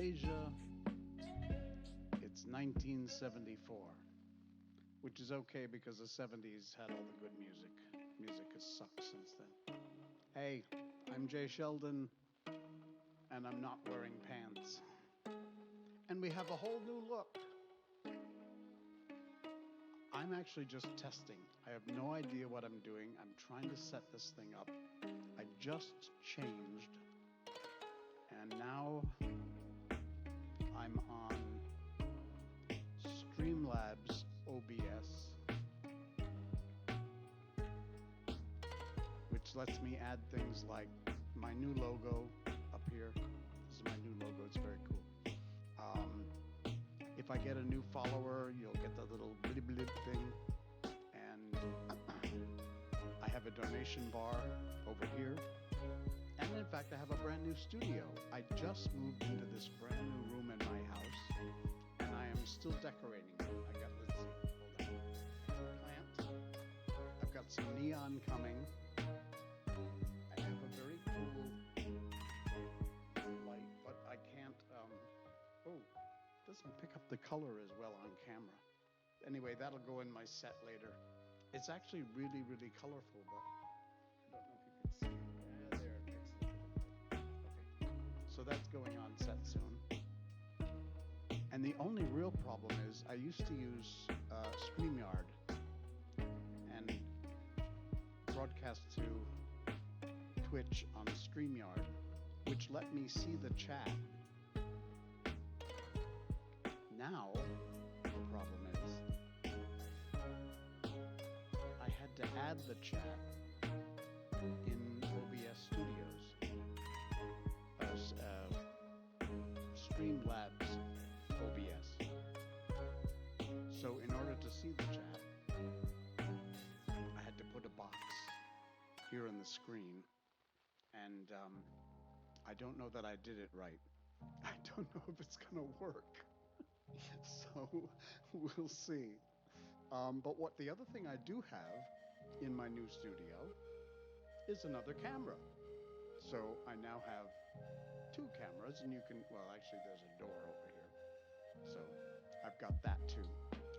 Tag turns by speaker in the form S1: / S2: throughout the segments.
S1: Asia. It's 1974, which is okay because the 70s had all the good music. Music has sucked since then. Hey, I'm Jay Sheldon, and I'm not wearing pants. And we have a whole new look. I'm actually just testing. I have no idea what I'm doing. I'm trying to set this thing up. I just changed, and now I'm on Streamlabs OBS, which lets me add things like my new logo up here. This is my new logo. It's very cool. If I get a new follower, you'll get the little blip blip thing. And I have a donation bar over here. And in fact, I have a brand new studio. I just moved into this brand new room in my house, and I am still decorating it. I got, let's see, hold on. Plant. I've got some neon coming. I have a very cool light, but I can't, doesn't pick up the color as well on camera. Anyway, that'll go in my set later. It's actually really, really colorful, but I don't know if you can see it. Yeah, there, it picks it up. Okay, so that's going on set soon. And the only real problem is I used to use StreamYard and broadcast to Twitch on StreamYard, which let me see the chat. Now, the problem is, I had to add the chat in OBS Studios, Streamlabs OBS. So in order to see the chat, I had to put a box here on the screen, and I don't know that I did it right. I don't know if it's gonna work. So we'll see. But what the other thing I do have in my new studio is another camera. So I now have two cameras, and you can, well, actually there's a door over here. So I've got that too.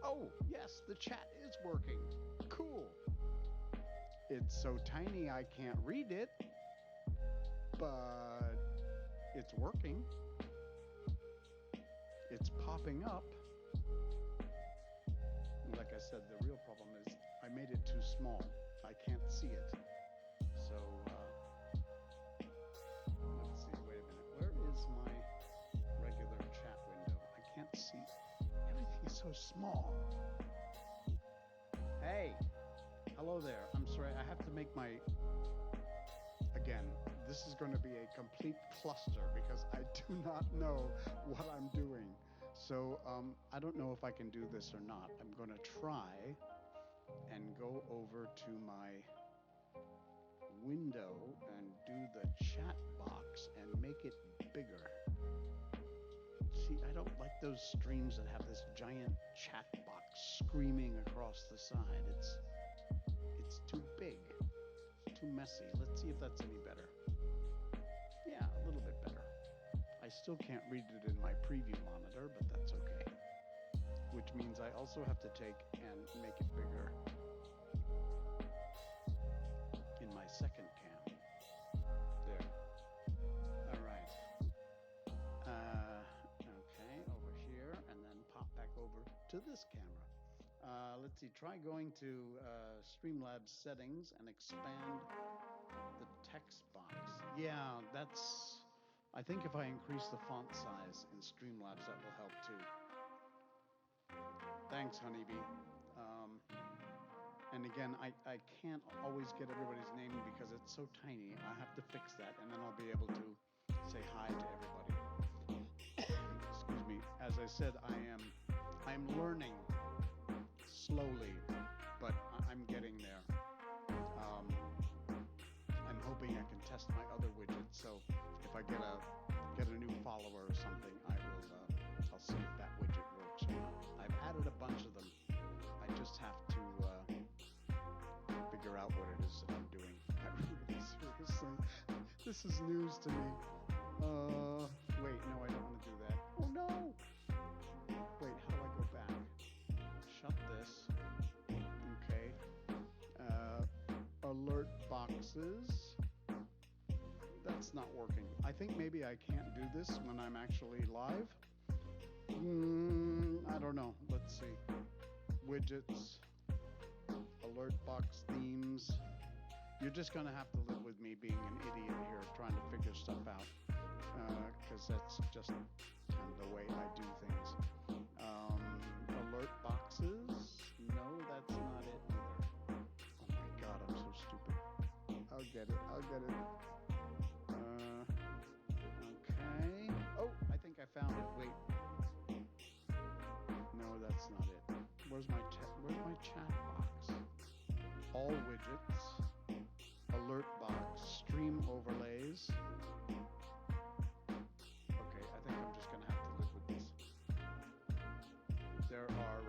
S1: Oh, yes, the chat is working. Cool. It's so tiny I can't read it, but it's working. It's popping up. Like I said, the real problem is I made it too small. I can't see it. So, let's see, wait a minute. Where is my regular chat window? I can't see. Everything is so small. Hey, hello there. I'm sorry, I have to make my, again, this is going to be a complete cluster because I do not know what I'm doing. So I don't know if I can do this or not. I'm going to try and go over to my window and do the chat box and make it bigger. See, I don't like those streams that have this giant chat box screaming across the side. It's too big. It's too messy. Let's see if that's any better. Yeah, a little bit better. I still can't read it in my preview monitor, but that's okay. Which means I also have to take and make it bigger in my second cam. There. All right. Okay, over here, and then pop back over to this camera. Let's see, try going to Streamlabs settings and expand the text box. Yeah, that's... I think if I increase the font size in Streamlabs, that will help too. Thanks, Honeybee. And again, I can't always get everybody's name because it's so tiny. I have to fix that, and then I'll be able to say hi to everybody. Excuse me. As I said, I'm learning slowly, but I'm getting there. I'm hoping I can test my other widgets, so if I get a new follower or something, I'll see if that widget works or not. I've added a bunch of them. I just have to figure out what it is that I'm doing. Seriously, this is news to me. Wait, no, I don't want to do that. boxes. That's not working. I think maybe I can't do this when I'm actually live. I don't know. Let's see. Widgets, alert box themes. You're just going to have to live with me being an idiot here trying to figure stuff out, because that's just kind of the way I do things. Alert boxes? No, that's not it either. Oh my god, I'm so stupid. I'll get it. Okay. Oh, I think I found it. Wait. No, that's not it. Where's my chat box? All widgets. Alert box, stream overlays. Okay, I think I'm just going to have to live with this. There are,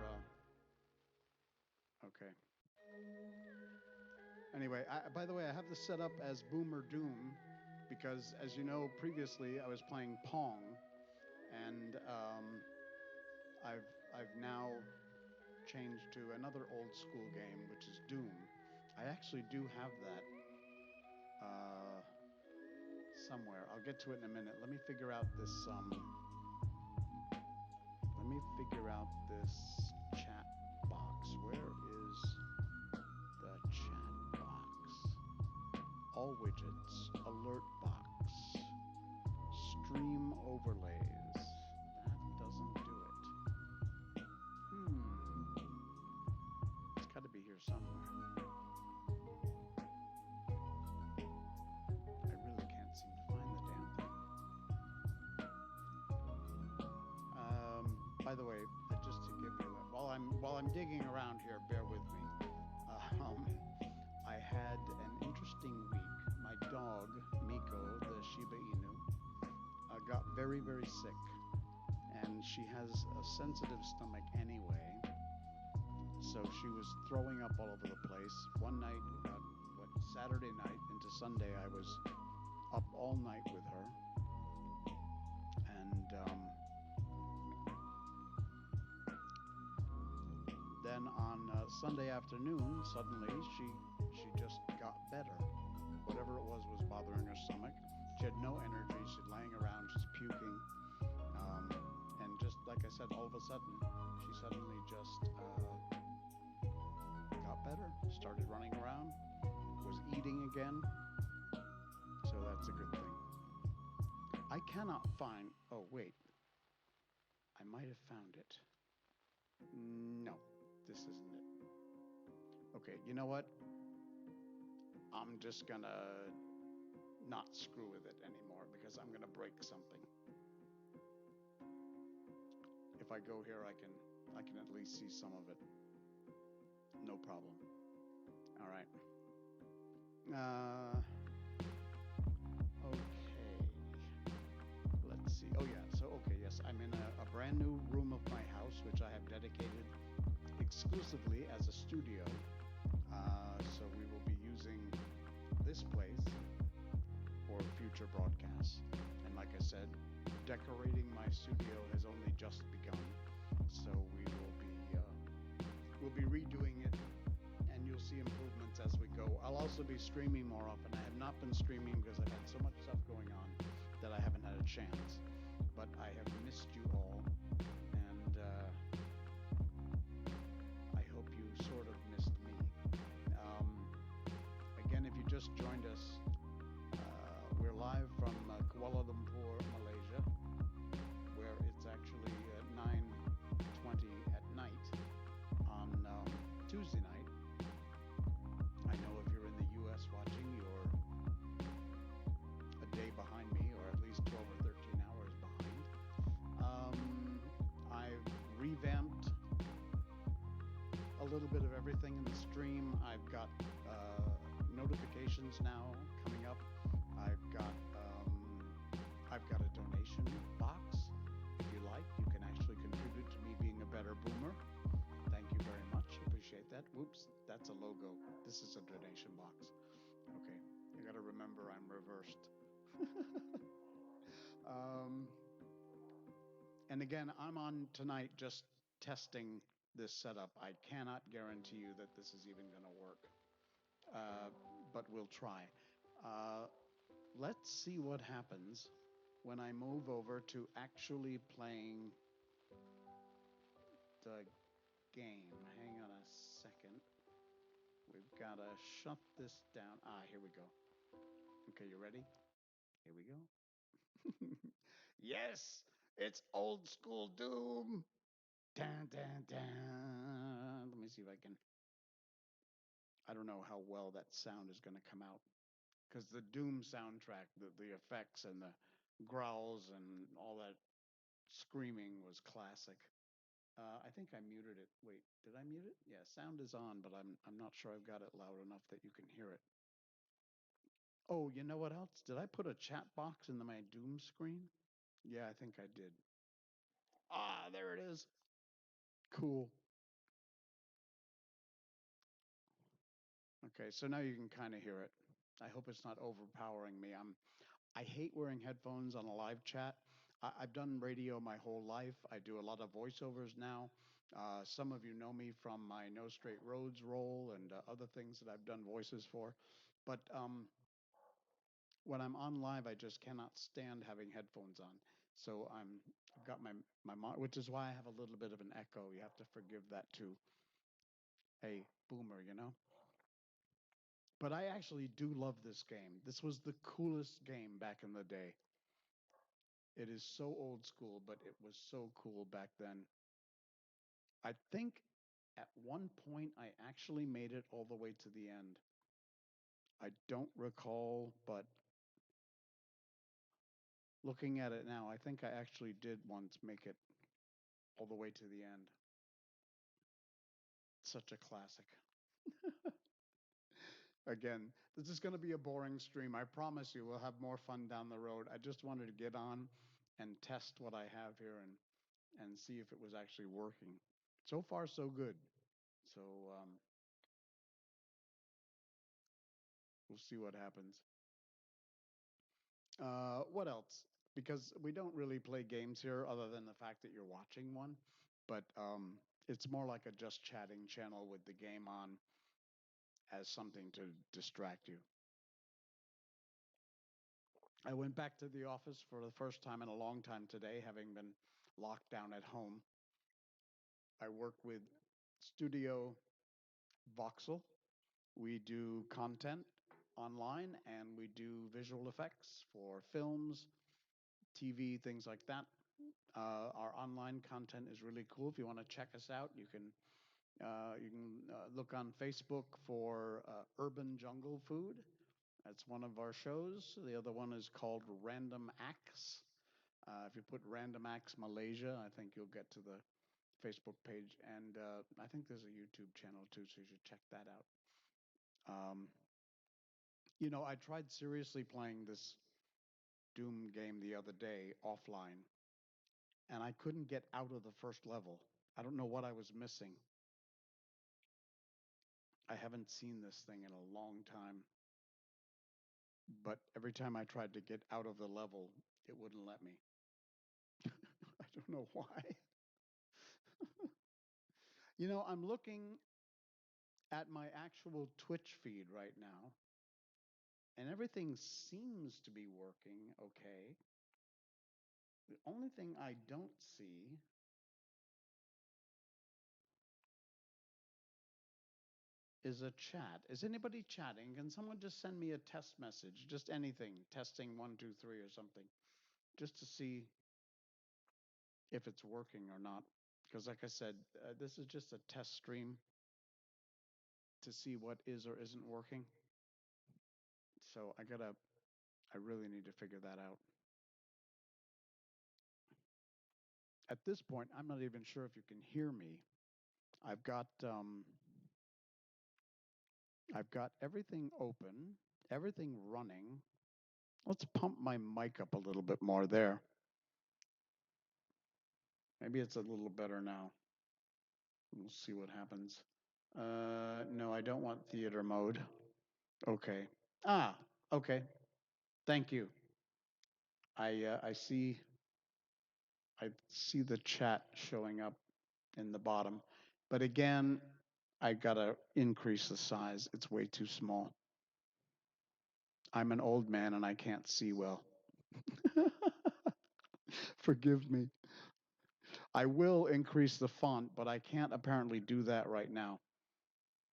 S1: okay. Anyway, by the way, I have this set up as Boomer Doom because, as you know, previously I was playing Pong, and I've now changed to another old school game, which is Doom. I actually do have that somewhere. I'll get to it in a minute. Let me figure out this chat box. Where is the chat box? All widgets, alert box, stream overlays. That doesn't do it. It's got to be here somewhere. By the way, just to give you while I'm digging around here, bear with me. I had an interesting week. My dog Miko, the Shiba Inu, got very, very sick, and she has a sensitive stomach anyway. So she was throwing up all over the place. One night, Saturday night into Sunday, I was up all night with her, and then on Sunday afternoon, suddenly she just got better. Whatever it was bothering her stomach. She had no energy. She's laying around. She's puking. And just like I said, all of a sudden, she suddenly just got better. Started running around. Was eating again. So that's a good thing. I cannot find... Oh, wait. I might have found it. No. This isn't it. Okay, you know what? I'm just gonna not screw with it anymore because I'm gonna break something. If I go here, I can at least see some of it. No problem. All right. Okay. Let's see. Oh yeah. So yes, I'm in a brand new room of my house, which I have dedicated exclusively as a studio. So we will be using this place for future broadcasts. And like I said, decorating my studio has only just begun. So we'll be redoing it, and you'll see improvements as we go. I'll also be streaming more often. I have not been streaming because I've had so much stuff going on that I haven't had a chance. But I have missed you all, and I hope you sort of missed me. Again, if you just joined us, we're live from Kuala Lumpur, Malaysia, where it's actually 9:20 at night on Tuesday night. I know if you're in the U.S. watching, you're a day behind me, or at least 12 or 13 hours behind. I've revamped a little bit of everything in the stream. I've got notifications now coming up. I've got a donation box. If you like, you can actually contribute to me being a better boomer. Thank you very much. Appreciate that. Whoops, that's a logo. This is a donation box. Okay, I gotta remember I'm reversed. And again, I'm on tonight just testing this setup. I cannot guarantee you that this is even gonna work. uh, but we'll try. Uh, let's see what happens when I move over to actually playing the game. Hang on a second. We've got to shut this down. Here we go. Okay, you ready? Here we go. Yes, it's old school Doom. Dun, dun, dun. Let me see if I can. I don't know how well that sound is going to come out because the Doom soundtrack, the effects and the growls and all that screaming was classic. I think I muted it. Wait, did I mute it? Yeah, sound is on, but I'm not sure I've got it loud enough that you can hear it. Oh, you know what else? Did I put a chat box in my Doom screen? Yeah, I think I did. There it is. Cool. Okay, so now you can kind of hear it. I hope it's not overpowering me. I hate wearing headphones on a live chat. I've done radio my whole life. I do a lot of voiceovers now. Some of you know me from my No Straight Roads role and other things that I've done voices for. But when I'm on live, I just cannot stand having headphones on. So I've got which is why I have a little bit of an echo. You have to forgive that too. Hey, boomer, you know. But I actually do love this game. This was the coolest game back in the day. It is so old school, but it was so cool back then. I think at one point I actually made it all the way to the end. I don't recall, but looking at it now, I think I actually did once make it all the way to the end. Such a classic. Again, this is going to be a boring stream. I promise you we'll have more fun down the road. I just wanted to get on and test what I have here and see if it was actually working. So far, so good. So we'll see what happens. What else? Because we don't really play games here other than the fact that you're watching one, but it's more like a just chatting channel with the game on as something to distract you. I went back to the office for the first time in a long time today, having been locked down at home. I work with Studio Voxel. We do content online and we do visual effects for films, TV, things like that. Our online content is really cool. If you want to check us out, you can look on Facebook for Urban Jungle Food. That's one of our shows. The other one is called Random Acts. If you put Random Acts Malaysia, I think you'll get to the Facebook page, and I think there's a YouTube channel too, so you should check that out. Um, I tried seriously playing this Doom game the other day offline, and I couldn't get out of the first level. I don't know what I was missing. I haven't seen this thing in a long time, but every time I tried to get out of the level, it wouldn't let me. I don't know why. I'm looking at my actual Twitch feed right now, and everything seems to be working okay. The only thing I don't see is a chat. Is anybody chatting? Can someone just send me a test message? Just anything, testing 1, 2, 3 or something, just to see if it's working or not. Because, like I said, this is just a test stream to see what is or isn't working. So I really need to figure that out. At this point, I'm not even sure if you can hear me. I've got everything open, everything running. Let's pump my mic up a little bit more there. Maybe it's a little better now. We'll see what happens. No, I don't want theater mode. Okay. Okay. Thank you. I see the chat showing up in the bottom. But again, I gotta increase the size. It's way too small. I'm an old man and I can't see well. Forgive me. I will increase the font, but I can't apparently do that right now.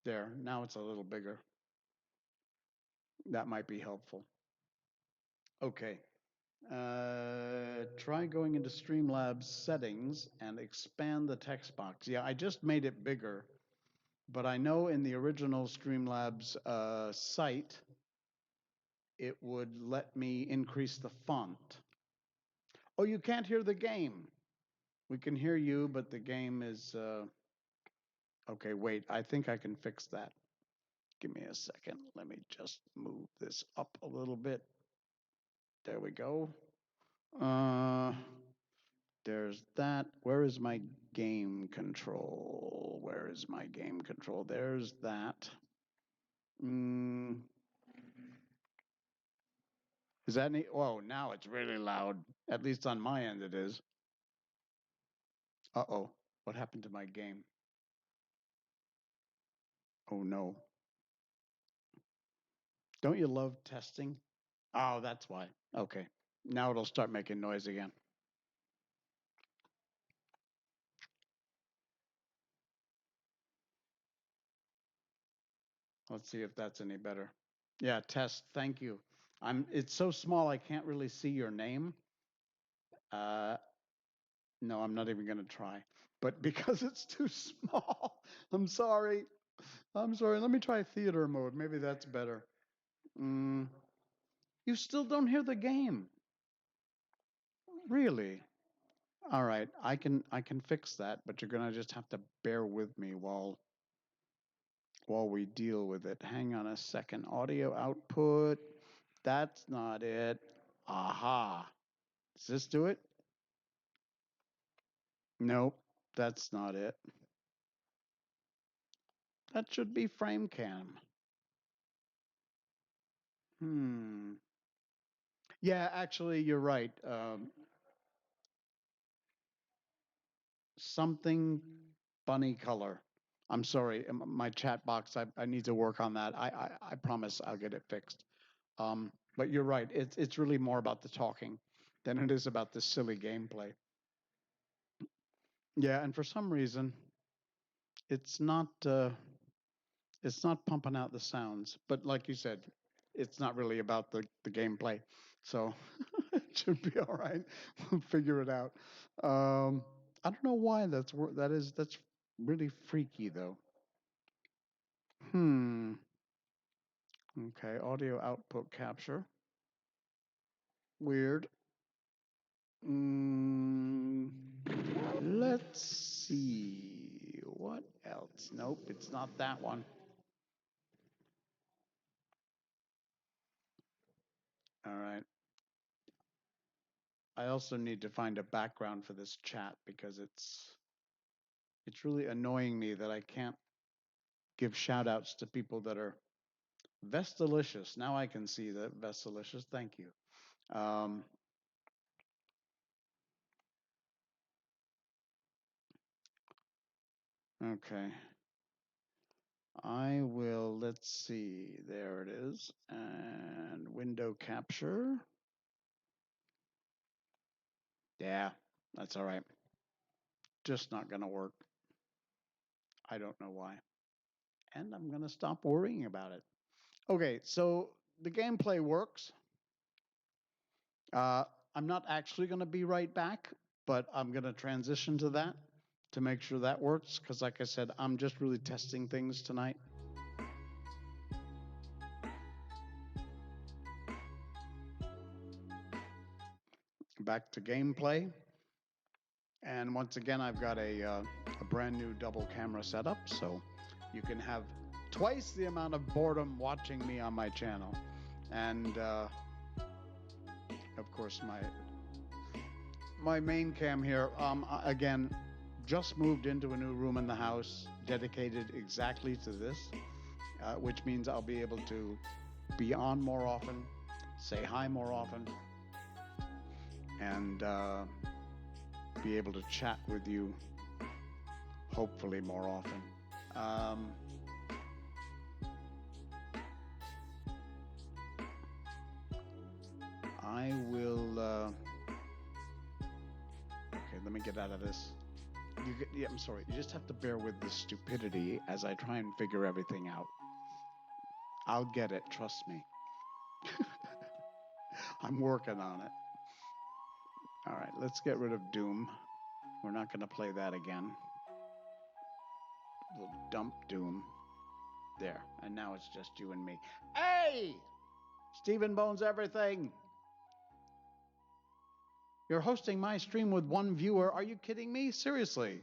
S1: There, now it's a little bigger. That might be helpful. Okay. Try going into Streamlabs settings and expand the text box. Yeah, I just made it bigger, but I know in the original Streamlabs site, it would let me increase the font. Oh, you can't hear the game. We can hear you, but the game is. Okay, wait, I think I can fix that. Give me a second. Let me just move this up a little bit. There we go. There's that. Where is my game control? Where is my game control? There's that. Is that any? Oh, now it's really loud. At least on my end it is. Uh-oh. What happened to my game? Oh, no. Don't you love testing? Oh, that's why. Okay. Now it'll start making noise again. Let's see if that's any better. Yeah, test. Thank you. It's so small I can't really see your name. No, I'm not even going to try. But because it's too small, I'm sorry. I'm sorry. Let me try theater mode. Maybe that's better. You still don't hear the game. Really? All right. I can fix that, but you're going to just have to bear with me while we deal with it. Hang on a second. Audio output. That's not it. Aha. Does this do it? Nope. That's not it. That should be frame cam. Yeah, actually, you're right. Something bunny color. I'm sorry, my chat box. I need to work on that. I promise I'll get it fixed. But you're right. It's really more about the talking than it is about the silly gameplay. Yeah, and for some reason, it's not it's not pumping out the sounds. But like you said, it's not really about the gameplay, so it should be all right. We'll figure it out. I don't know why that's really freaky though. Hmm. Okay, audio output capture. Weird. Mm, let's see. What else? Nope, it's not that one. All right. I also need to find a background for this chat because it's really annoying me that I can't give shout outs to people that are Vestalicious. Now I can see that Vestalicious. Thank you. Okay. I will, let's see. There it is. And window capture. Yeah, that's all right. Just not going to work. I don't know why. And I'm going to stop worrying about it. Okay, so the gameplay works. I'm not actually going to be right back, but I'm going to transition to that to make sure that works. Because, like I said, I'm just really testing things tonight. Back to gameplay. And once again, I've got a brand new double camera setup, so you can have twice the amount of boredom watching me on my channel. And of course, my main cam here. Again, just moved into a new room in the house dedicated exactly to this, which means I'll be able to be on more often, say hi more often, and be able to chat with you hopefully more often. Um, I will. Okay, let me get out of this. Yeah, I'm sorry. You just have to bear with the stupidity as I try and figure everything out. I'll get it. Trust me. I'm working on it. All right, let's get rid of Doom. We're not going to play that again. We'll dump Doom. There. And now it's just you and me. Hey! Stephen Bones Everything! You're hosting my stream with one viewer. Are you kidding me? Seriously.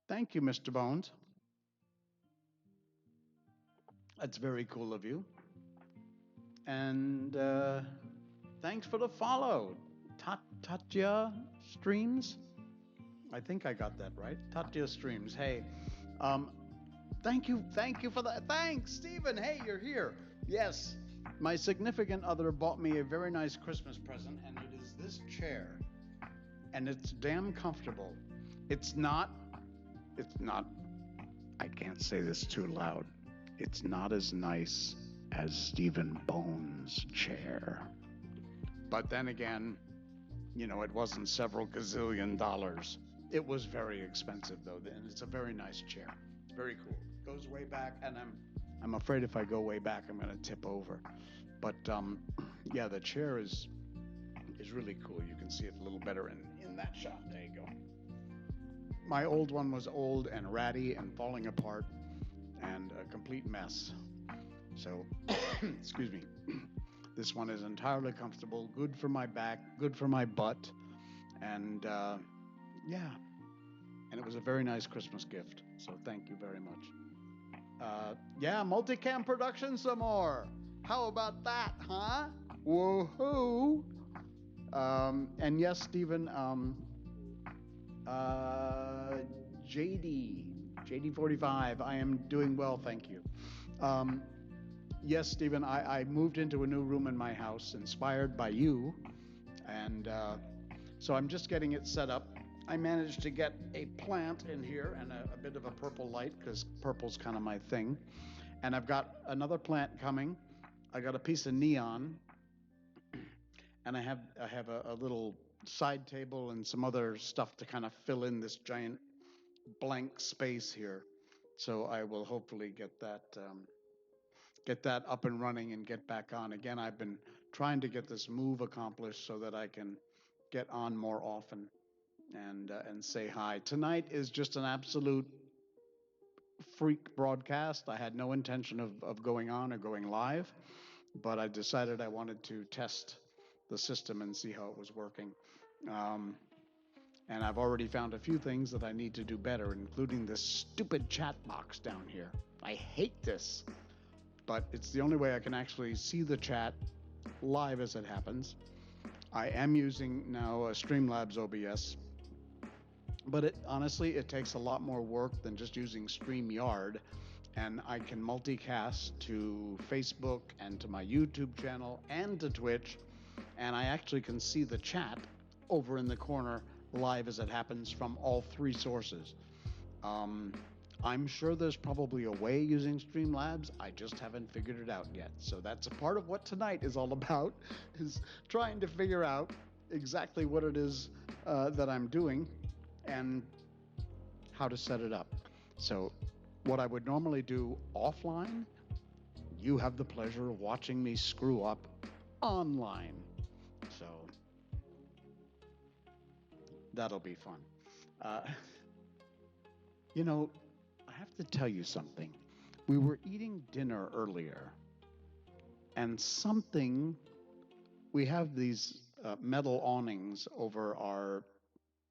S1: Thank you, Mr. Bones. That's very cool of you. And thanks for the follow. Tatya Streams? I think I got that right. Tatya Streams. Hey, thank you for that. Thanks, Stephen. Hey, you're here. Yes, my significant other bought me a very nice Christmas present, and it is this chair, and it's damn comfortable. It's not, I can't say this too loud. It's not as nice as Stephen Bones' chair. But then again, you know, it wasn't several gazillion dollars. It was very expensive though, and it's a very nice chair. It's very cool. It goes way back, and I'm afraid if I go way back, I'm gonna tip over. But yeah, the chair is really cool. You can see it a little better in that shot. There you go. My old one was old and ratty and falling apart and a complete mess. So, excuse me. This one is entirely comfortable, good for my back, good for my butt, and yeah. And it was a very nice Christmas gift, so thank you very much. Yeah, multicam production some more. How about that, huh? Woohoo! And yes, Stephen, JD45, I am doing well, thank you. Yes, Stephen, I moved into a new room in my house, inspired by you, and so I'm just getting it set up. I managed to get a plant in here and a bit of a purple light, because purple's kind of my thing. And I've got another plant coming. I got a piece of neon, and I have a little side table and some other stuff to kind of fill in this giant blank space here. So I will hopefully get that up and running and get back on. Again, I've been trying to get this move accomplished so that I can get on more often and say hi. Tonight is just an absolute freak broadcast. I had no intention of going on or going live, but I decided I wanted to test the system and see how it was working. And I've already found a few things that I need to do better, including this stupid chat box down here. I hate this. But it's the only way I can actually see the chat live as it happens. I am using now Streamlabs OBS, but honestly, it takes a lot more work than just using StreamYard, and I can multicast to Facebook and to my YouTube channel and to Twitch, and I actually can see the chat over in the corner live as it happens from all three sources. I'm sure there's probably a way using Streamlabs. I just haven't figured it out yet. So that's a part of what tonight is all about, is trying to figure out exactly what it is that I'm doing and how to set it up. So what I would normally do offline, you have the pleasure of watching me screw up online. So that'll be fun. You know, I have to tell you something. We were eating dinner earlier, and we have these metal awnings over our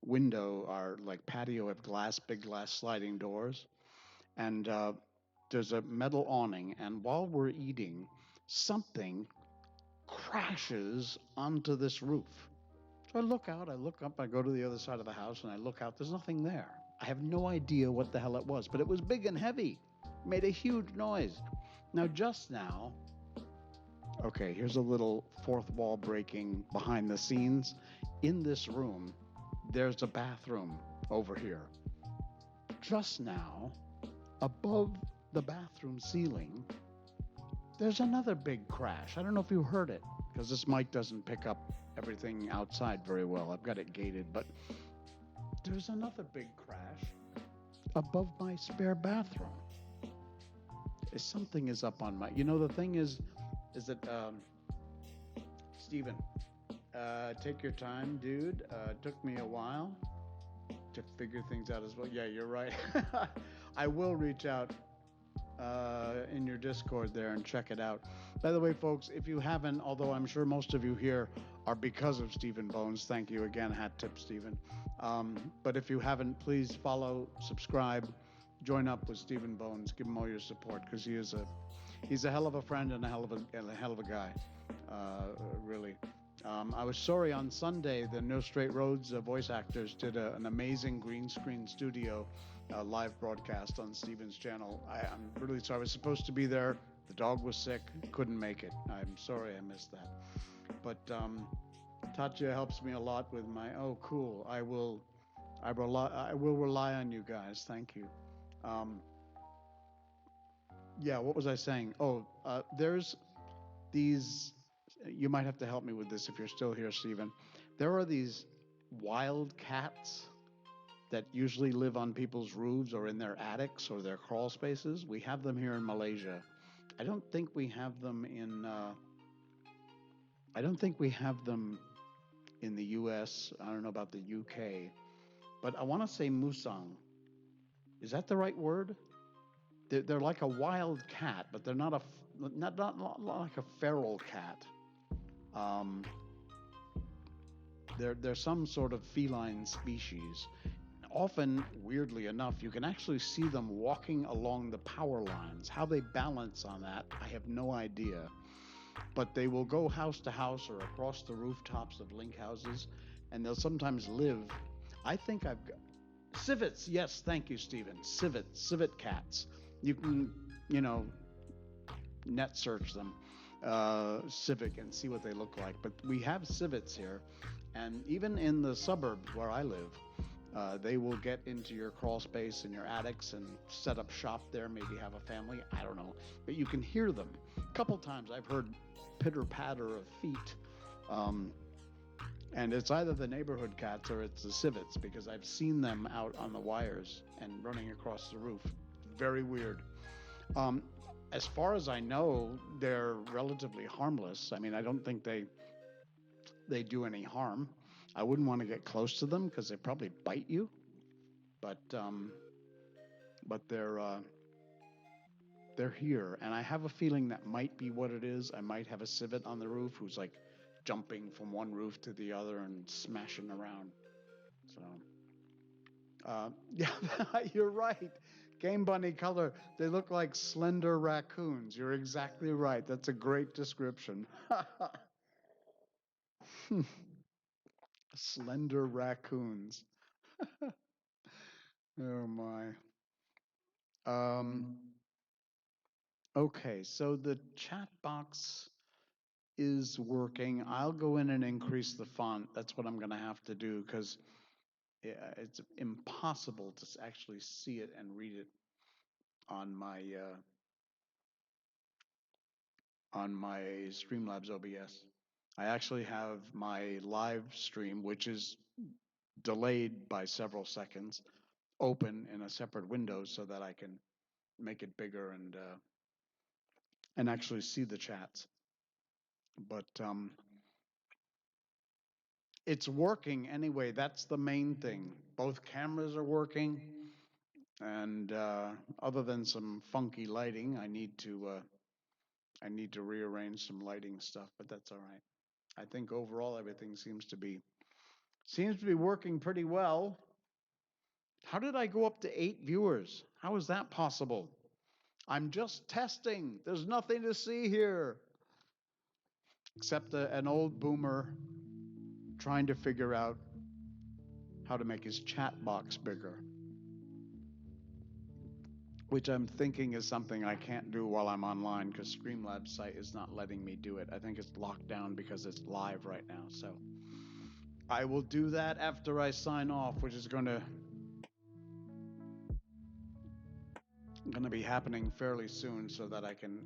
S1: window, our like patio of big glass sliding doors, and there's a metal awning, and while we're eating, something crashes onto this roof. So I look out, I look up, I go to the other side of the house, and I look out, there's nothing there. I have no idea what the hell it was, but it was big and heavy. It made a huge noise. Now, just now, okay, here's a little fourth wall breaking behind the scenes. In this room, there's a bathroom over here. Just now, above the bathroom ceiling, there's another big crash. I don't know if you heard it because this mic doesn't pick up everything outside very well. I've got it gated, but there's another big crash above my spare bathroom. Something is up on my. You know, the thing is that Stephen, take your time, dude. It took me a while to figure things out as well. Yeah, you're right. I will reach out in your Discord there and check it out. By the way, folks, if you haven't, although I'm sure most of you here are because of Stephen Bones, thank you again, hat tip, Stephen. But if you haven't, please follow, subscribe, join up with Stephen Bones. Give him all your support because he's a hell of a friend and a hell of a guy, really. I was sorry on Sunday the No Straight Roads voice actors did an amazing green screen studio live broadcast on Steven's channel. I'm really sorry. I was supposed to be there. The dog was sick. Couldn't make it. I'm sorry I missed that. But Tatya helps me a lot with my. Oh, cool. I will rely on you guys. Thank you. Um, yeah. What was I saying? Oh, there's these. You might have to help me with this if you're still here, Stephen. There are these wild cats that usually live on people's roofs or in their attics or their crawl spaces. We have them here in Malaysia. I don't think we have them in. I don't think we have them in the U.S. I don't know about the U.K. But I want to say musang. Is that the right word? They're like a wild cat, but they're not like a feral cat. Um, they're some sort of feline species. Often, weirdly enough, you can actually see them walking along the power lines. How they balance on that, I have no idea. But they will go house to house or across the rooftops of link houses, and they'll sometimes live. I think I've got civets. Yes, thank you, Stephen. Civet cats. You can, you know, net search them, civic, and see what they look like. But we have civets here, and even in the suburbs where I live, they will get into your crawl space in your attics and set up shop there, maybe have a family. I don't know. But you can hear them. A couple times I've heard pitter patter of feet. Um, and it's either the neighborhood cats or it's the civets because I've seen them out on the wires and running across the roof. Very weird. Um, as far as I know, they're relatively harmless. I mean, I don't think they do any harm. I wouldn't want to get close to them because they probably bite you. But they're here, and I have a feeling that might be what it is. I might have a civet on the roof who's like jumping from one roof to the other and smashing around. So, yeah, you're right. Game Bunny color. They look like slender raccoons. You're exactly right. That's a great description. Slender raccoons. Oh my. Um, okay, so the chat box is working. I'll go in and increase the font. That's what I'm going to have to do because it's impossible to actually see it and read it on my Streamlabs OBS. I actually have my live stream, which is delayed by several seconds, open in a separate window so that I can make it bigger and actually see the chats. But it's working anyway. That's the main thing. Both cameras are working, and other than some funky lighting, I need to rearrange some lighting stuff, but that's all right. I think overall everything seems to be working pretty well. How did I go up to 8 viewers? How is that possible? I'm just testing. There's nothing to see here except an old boomer trying to figure out how to make his chat box bigger, which I'm thinking is something I can't do while I'm online because Streamlabs site is not letting me do it. I think it's locked down because it's live right now. So I will do that after I sign off, which is going to going to be happening fairly soon so that I can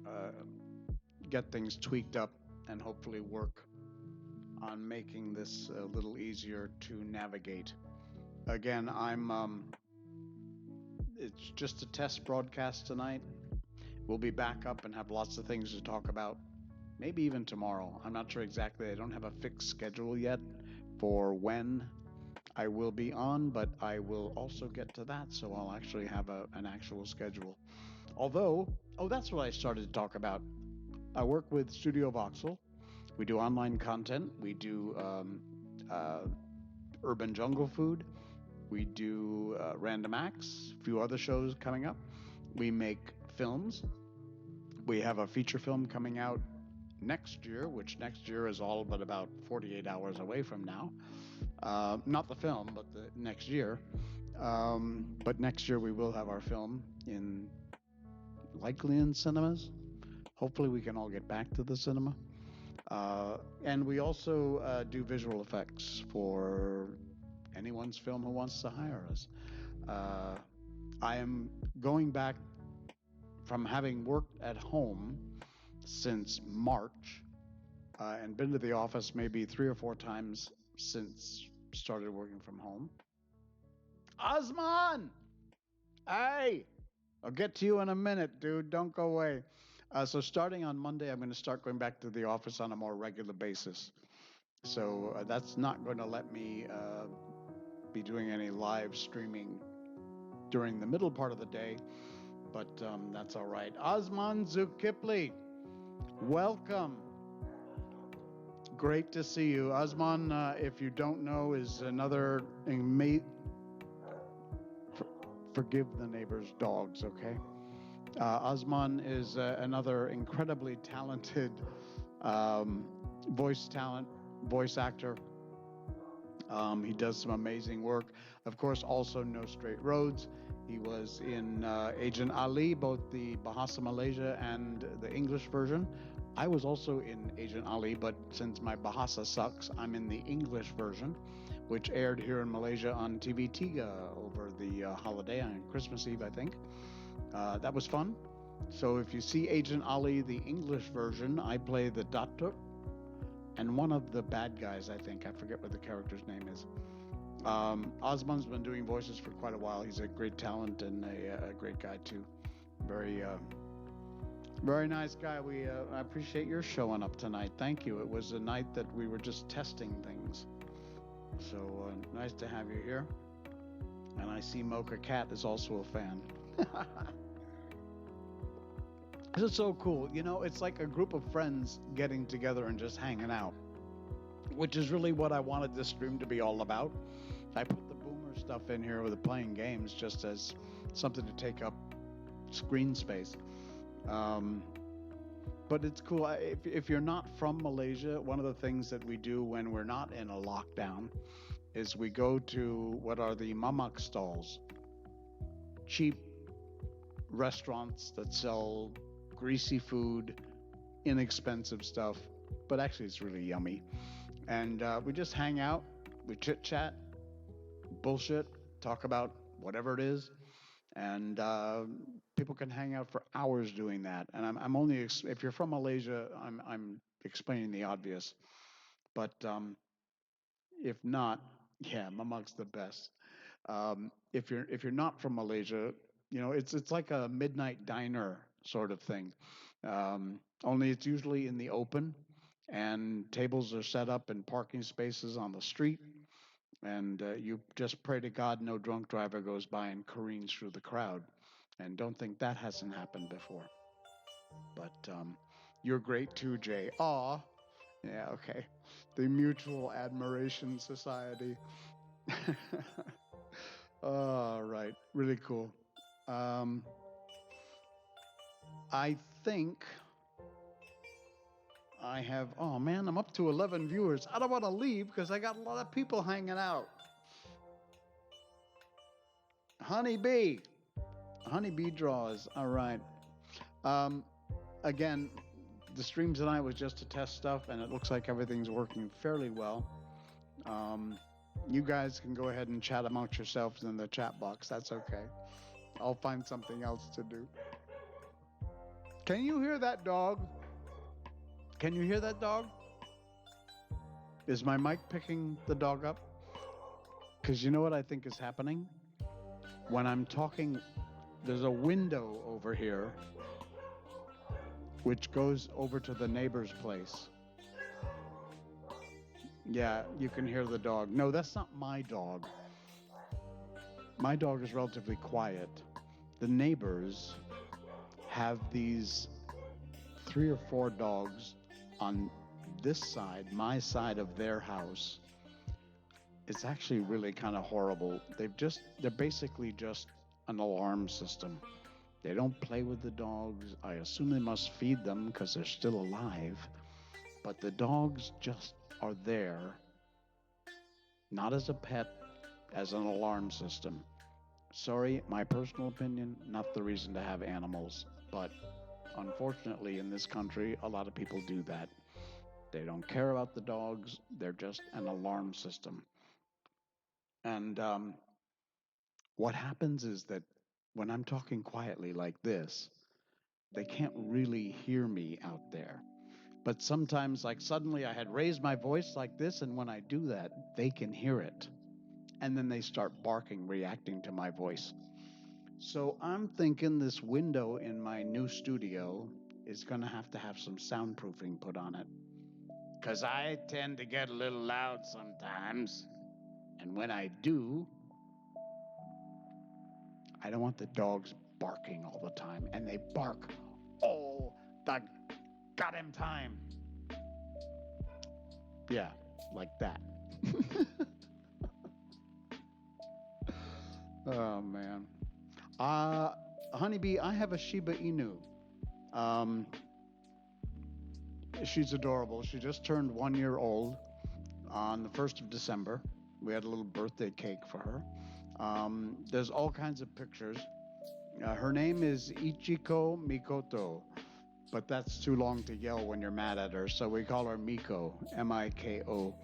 S1: get things tweaked up and hopefully work on making this a little easier to navigate. Again, it's just a test broadcast tonight. We'll be back up and have lots of things to talk about. Maybe even tomorrow. I'm not sure exactly. I don't have a fixed schedule yet for when I will be on, but I will also get to that. So I'll actually have an actual schedule. Although, oh, that's what I started to talk about. I work with Studio Voxel. We do online content. We do uh, Urban Jungle Food. We do Random Acts, a few other shows coming up. We make films. We have a feature film coming out next year, which next year is all but about 48 hours away from now. Not the film, but the next year. But next year we will have our film likely in cinemas. Hopefully we can all get back to the cinema. And we also do visual effects for anyone's film who wants to hire us. I am going back from having worked at home since March and been to the office maybe 3 or 4 times since started working from home. Osman! Hey! I'll get to you in a minute, dude. Don't go away. So starting on Monday, I'm going to start going back to the office on a more regular basis. So that's not going to let me be doing any live streaming during the middle part of the day, but that's all right. Osman Zulkifli, welcome. Great to see you. Osman, if you don't know, is another forgive the neighbor's dogs, okay? Osman is another incredibly talented voice actor. He does some amazing work. Of course, also No Straight Roads. He was in Agent Ali, both the Bahasa Malaysia and the English version. I was also in Agent Ali, but since my Bahasa sucks, I'm in the English version, which aired here in Malaysia on TV3 over the holiday on Christmas Eve, I think. That was fun. So if you see Agent Ali, the English version, I play the Datuk and one of the bad guys, I think. I forget what the character's name is. Osman's been doing voices for quite a while. He's a great talent and a great guy too. Very nice guy. I appreciate your showing up tonight. Thank you. It was a night that we were just testing things. So nice to have you here. And I see Mocha Cat is also a fan. This is so cool. You know, it's like a group of friends getting together and just hanging out, which is really what I wanted this stream to be all about. I put the boomer stuff in here with the playing games just as something to take up screen space. But it's cool. If you're not from Malaysia, one of the things that we do when we're not in a lockdown is we go to what are the mamak stalls, cheap restaurants that sell greasy food, inexpensive stuff, but actually it's really yummy. And we just hang out, we chit chat, bullshit, talk about whatever it is, and people can hang out for hours doing that. And I'm only if you're from Malaysia, I'm explaining the obvious, but if not, yeah, Mamak's the best. If you're not from Malaysia, you know it's like a midnight diner sort of thing. Only it's usually in the open, and tables are set up in parking spaces on the street, and you just pray to God no drunk driver goes by and careens through the crowd. And don't think that hasn't happened before. But you're great too, Jay. Aw. Yeah, okay. The Mutual Admiration Society. All right. Really cool. I think I have, oh man, I'm up to 11 viewers. I don't want to leave because I got a lot of people hanging out. Honeybee draws. All right. Again, the stream tonight was just to test stuff, and it looks like everything's working fairly well. You guys can go ahead and chat amongst yourselves in the chat box. That's okay. I'll find something else to do. Can you hear that dog? Can you hear that dog? Is my mic picking the dog up? Because you know what I think is happening? When I'm talking, there's a window over here which goes over to the neighbor's place. Yeah, you can hear the dog. No, that's not my dog. My dog is relatively quiet. The neighbors have these 3 or 4 dogs on this side, my side of their house. It's actually really kind of horrible. They're basically just an alarm system. They don't play with the dogs. I assume they must feed them because they're still alive. But the dogs just are there, not as a pet, as an alarm system. Sorry, my personal opinion, not the reason to have animals. But unfortunately, in this country, a lot of people do that. They don't care about the dogs. They're just an alarm system. And what happens is that when I'm talking quietly like this, they can't really hear me out there. But sometimes, like suddenly, I had raised my voice like this, and when I do that, they can hear it. And then they start barking, reacting to my voice. So I'm thinking this window in my new studio is going to have some soundproofing put on it. Because I tend to get a little loud sometimes. And when I do, I don't want the dogs barking all the time. And they bark all the goddamn time. Yeah, like that. Oh, man. Honeybee, I have a Shiba Inu. Um, she's adorable. She just turned 1 year old on the 1st of December. We had a little birthday cake for her. There's all kinds of pictures. Her name is Ichiko Mikoto, but that's too long to yell when you're mad at her, so we call her Miko, Miko.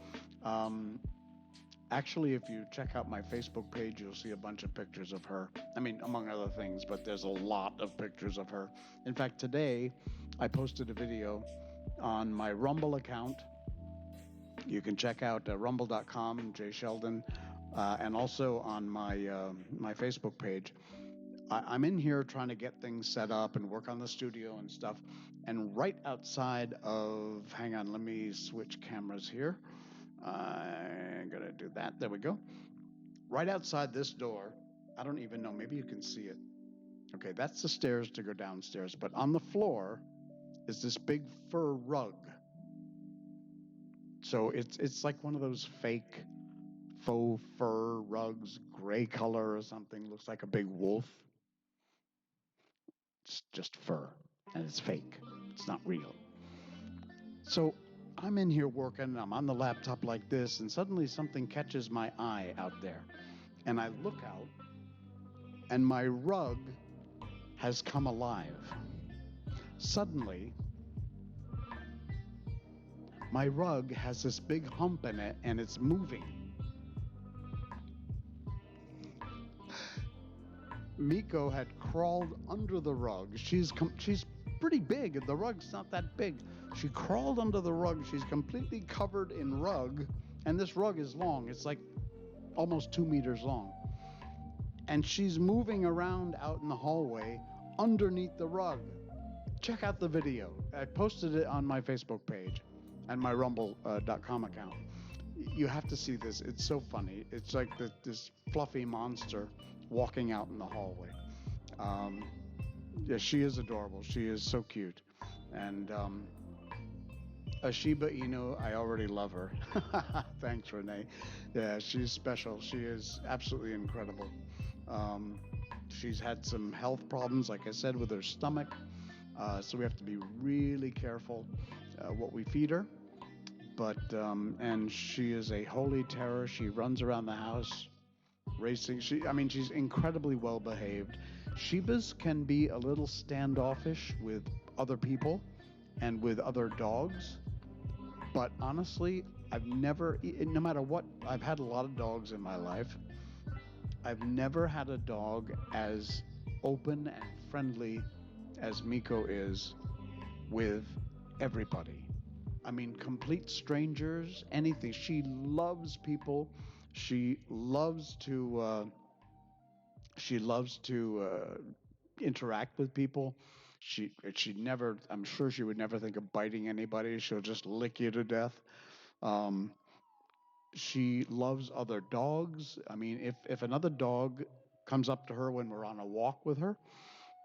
S1: Actually, if you check out my Facebook page, you'll see a bunch of pictures of her. I mean, among other things, but there's a lot of pictures of her. In fact, today I posted a video on my Rumble account. You can check out rumble.com, Jay Sheldon, and also on my Facebook page. I'm in here trying to get things set up and work on the studio and stuff. And right outside of, hang on, let me switch cameras here. I'm going to do that. There we go. Right outside this door, I don't even know, maybe you can see it. Okay, that's the stairs to go downstairs. But on the floor is this big fur rug. So it's like one of those fake faux fur rugs, gray color or something. Looks like a big wolf. It's just fur, and it's fake. It's not real. So I'm in here working, I'm on the laptop like this, and suddenly something catches my eye out there. And I look out, and my rug has come alive. Suddenly, my rug has this big hump in it, and it's moving. Miko had crawled under the rug. She's pretty big. The rug's not that big. She crawled under the rug. She's completely covered in rug, and this rug is long. It's like almost 2 meters long. And she's moving around out in the hallway underneath the rug. Check out the video. I posted it on my Facebook page and my rumble.com account. You have to see this. It's so funny. It's like this fluffy monster walking out in the hallway. Yeah, she is adorable. She is so cute. And a Shiba Inu, I already love her. Thanks, Renee. Yeah, she's special. She is absolutely incredible. She's had some health problems, like I said, with her stomach. So we have to be really careful what we feed her. But, and she is a holy terror. She runs around the house racing. She's incredibly well behaved. Shibas can be a little standoffish with other people and with other dogs. But honestly, no matter what, I've had a lot of dogs in my life. I've never had a dog as open and friendly as Miko is with everybody. I mean, complete strangers, anything. She loves people. She loves to. She loves to interact with people. She never. I'm sure she would never think of biting anybody. She'll just lick you to death. Um, she loves other dogs. I mean, if another dog comes up to her when we're on a walk with her,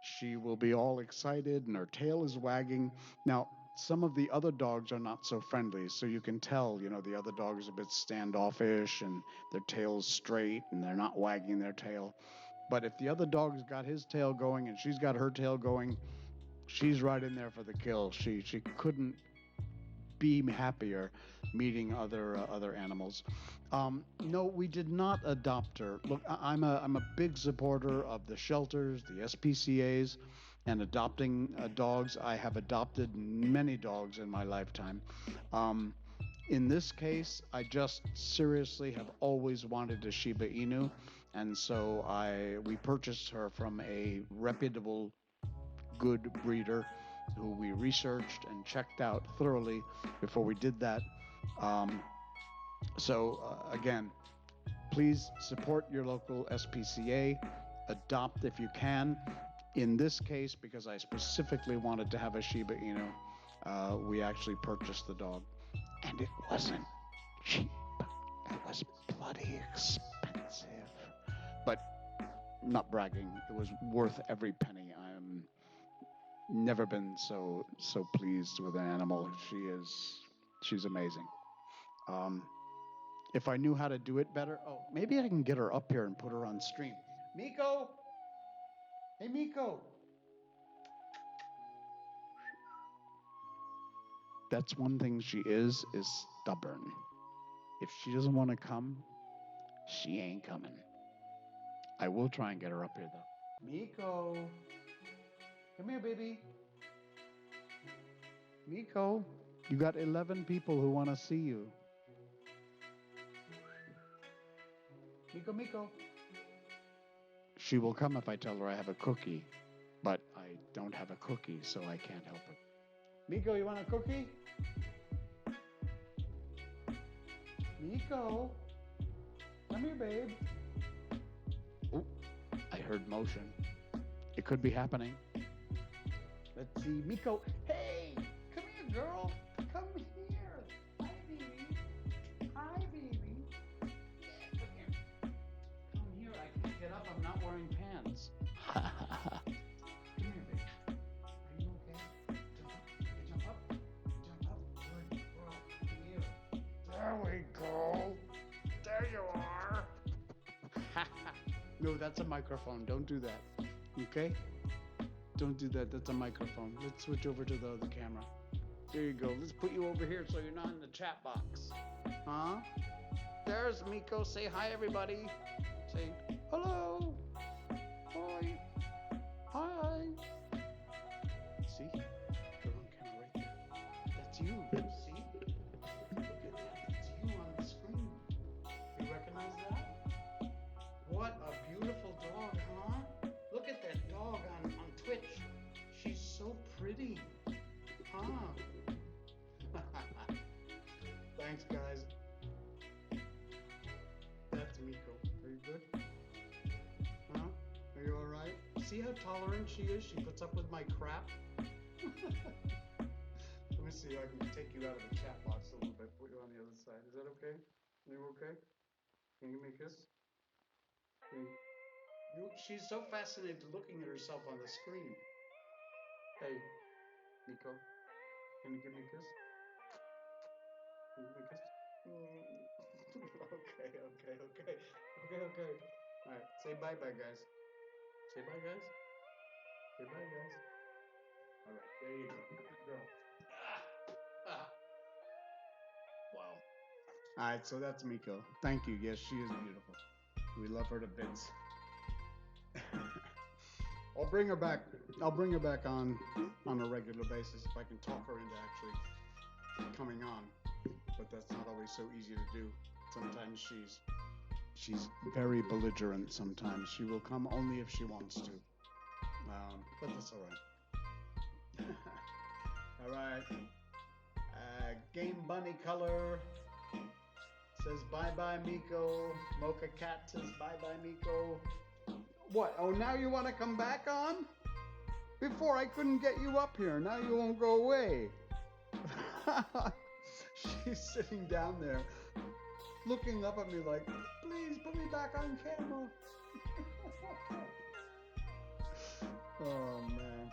S1: she will be all excited and her tail is wagging. Now, some of the other dogs are not so friendly, so you can tell, the other dog is a bit standoffish and their tail's straight and they're not wagging their tail. But if the other dog's got his tail going and she's got her tail going, she's right in there for the kill. She couldn't be happier meeting other animals. No, we did not adopt her. Look, I'm a big supporter of the shelters, the SPCA's, and adopting dogs. I have adopted many dogs in my lifetime. Um, in this case, I just seriously have always wanted a Shiba Inu, and so I we purchased her from a reputable good breeder who we researched and checked out thoroughly before we did that. Um, again, please support your local SPCA, adopt if you can. In this case, because I specifically wanted to have a Shiba Inu, we actually purchased the dog. And it wasn't cheap. It was bloody expensive. But not bragging, it was worth every penny. I'm never been so pleased with an animal. She's amazing. Um, if I knew how to do it better, oh, maybe I can get her up here and put her on stream. Miko, hey Miko. That's one thing she is stubborn. If she doesn't want to come, she ain't coming. I will try and get her up here though. Miko, come here, baby. Miko, you got 11 people who want to see you. Miko. She will come if I tell her I have a cookie, but I don't have a cookie, so I can't help it. Miko, you want a cookie? Miko, come here, babe. Oh, I heard motion. It could be happening. Let's see, Miko. Hey, come here, girl. Come here. Hi, baby. Hi, baby. Yeah, come here. Come here. I can't get up. I'm not wearing pants. Come here, baby. Are you okay? Jump up. Jump up. Good girl. Come here. There we go. There you are. No, that's a microphone. Don't do that. Okay? Don't do that. That's a microphone. Let's switch over to the other camera. There you go. Let's put you over here so you're not in the chat box. Huh? There's Miko. Say hi, everybody. Say hello. Hi. Hi. See? You're on camera right there. That's you. See? Look at that. That's you on the screen. You recognize that? What a beautiful dog, huh? Look at that dog on Twitch. She's so pretty. Huh? Thanks, guys. That's Miko. Are you good? Huh? Are you alright? See how tolerant she is? She puts up with my crap. Let me see if I can take you out of the chat box a little bit. Put you on the other side. Is that okay? Are you okay? Can you give me a kiss? She's so fascinated looking at herself on the screen. Hey, Miko, can you give me a kiss? Can you give me a kiss? Okay. All right, say bye-bye, guys. Say bye, guys. Say bye, guys. All right, there you go. Good girl. Wow. All right, so that's Miko. Thank you. Yes, she is beautiful. We love her to bits. I'll bring her back. I'll bring her back on a regular basis if I can talk her into actually coming on. But that's not always so easy to do. Sometimes she's very belligerent. Sometimes she will come only if she wants to. But that's all right. All right. Game Bunny Color says bye bye Miko. Mocha Cat says bye bye Miko. What? Oh, now you want to come back on? Before I couldn't get you up here. Now you won't go away. She's sitting down there looking up at me like, please put me back on camera. Oh, man.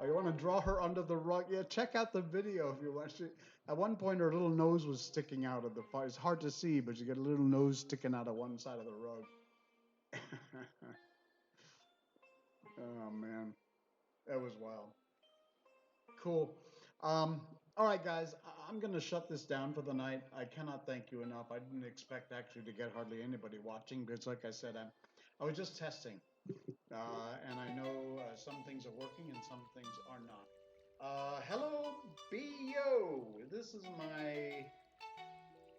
S1: Oh, you want to draw her under the rug? Yeah, check out the video if you want. At one point, her little nose was sticking out of the fire. It's hard to see, but you get a little nose sticking out of one side of the rug. Oh, man. That was wild. Cool. All right, guys, I'm going to shut this down for the night. I cannot thank you enough. I didn't expect actually to get hardly anybody watching because, like I said, I was just testing. And I know some things are working and some things are not. Hello, B.O. This is my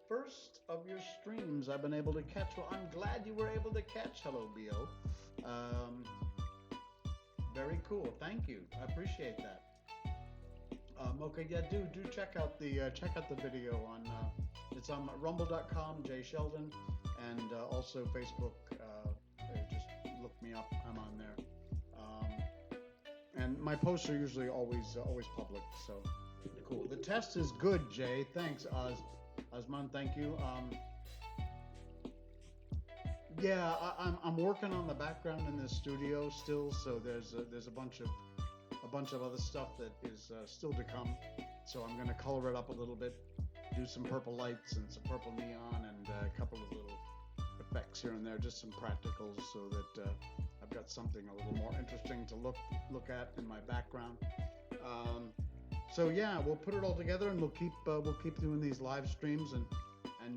S1: first of your streams I've been able to catch. Well, I'm glad you were able to catch. Hello, B.O. Very cool. Thank you. I appreciate that. Okay, yeah, do check out the video on it's on rumble.com, Jay Sheldon, and also Facebook. Just look me up. I'm on there. And my posts are usually always public. So cool. The test is good, Jay. Thanks, Osman. Thank you. Yeah, I'm working on the background in this studio still. So there's a bunch of other stuff that is still to come. So I'm going to color it up a little bit, do some purple lights and some purple neon and a couple of little effects here and there, just some practicals so that I've got something a little more interesting to look at in my background. So yeah, we'll put it all together and we'll keep doing these live streams and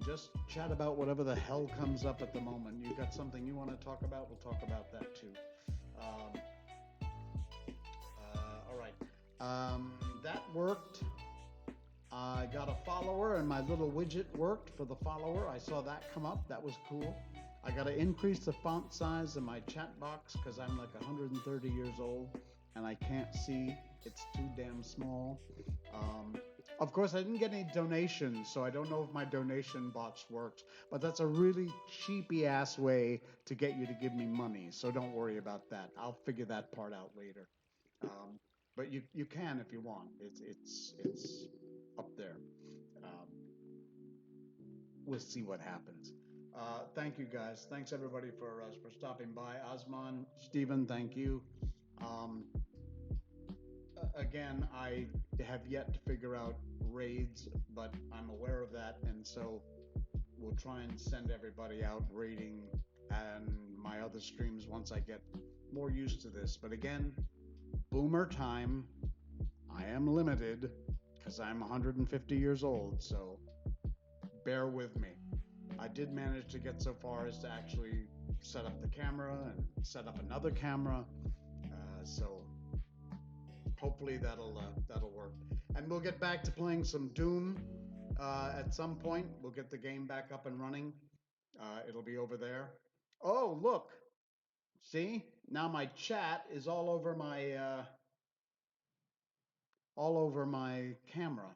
S1: just chat about whatever the hell comes up at the moment. You got something you want to talk about? We'll talk about that too. All right. That worked. I got a follower and my little widget worked for the follower. I saw that come up. That was cool. I got to increase the font size in my chat box because I'm like 130 years old and I can't see. It's too damn small. Of course, I didn't get any donations, so I don't know if my donation box works, but that's a really cheapy ass way to get you to give me money. So don't worry about that. I'll figure that part out later. But you can if you want. It's up there. We'll see what happens. Thank you guys. Thanks everybody for stopping by. Osman, Stephen, thank you. Again, I have yet to figure out raids, but I'm aware of that, and so we'll try and send everybody out raiding and my other streams once I get more used to this. But again, boomer time. I am limited because I'm 150 years old, so bear with me. I did manage to get so far as to actually set up the camera and set up another camera, so hopefully that'll work. And we'll get back to playing some Doom at some point. We'll get the game back up and running. It'll be over there. Oh, look. See? Now my chat is all over my camera.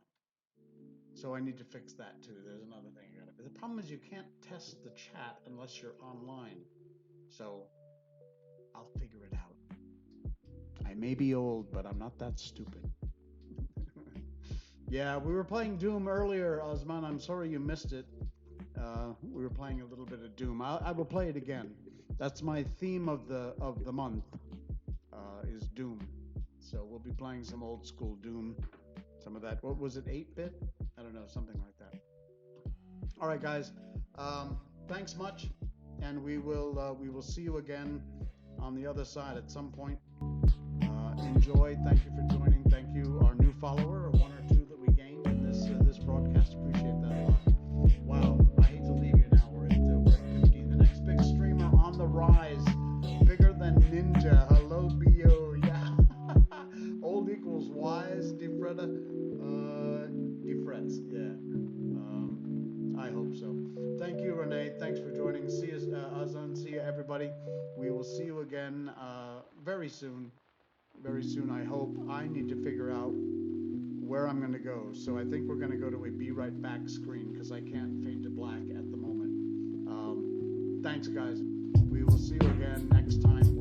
S1: So I need to fix that too. There's another thing I gotta. The problem is you can't test the chat unless you're online. So I'll figure it out. I may be old, but I'm not that stupid. Yeah, we were playing Doom earlier, Osman. I'm sorry you missed it. We were playing a little bit of Doom. I will play it again. That's my theme of the month. Is Doom. So we'll be playing some old school Doom. Some of that. What was it? 8-bit? I don't know, something like that. All right, guys. Thanks much, and we will see you again on the other side at some point. Enjoy. Thank you for joining. Thank you, our new follower, or one or two that we gained in this broadcast. Appreciate that a lot. Wow, I hate to leave you now. We're at 15. The next big streamer on the rise, bigger than Ninja. Hello, Bo. Yeah. Old equals wise. Defretta. Defrets. Yeah. I hope so. Thank you, Renee. Thanks for joining. See you, Azan. See you, everybody. We will see you again. again very soon. Very soon, I hope. I need to figure out where I'm going to go. So I think we're going to go to a Be Right Back screen because I can't fade to black at the moment. Thanks, guys. We will see you again next time.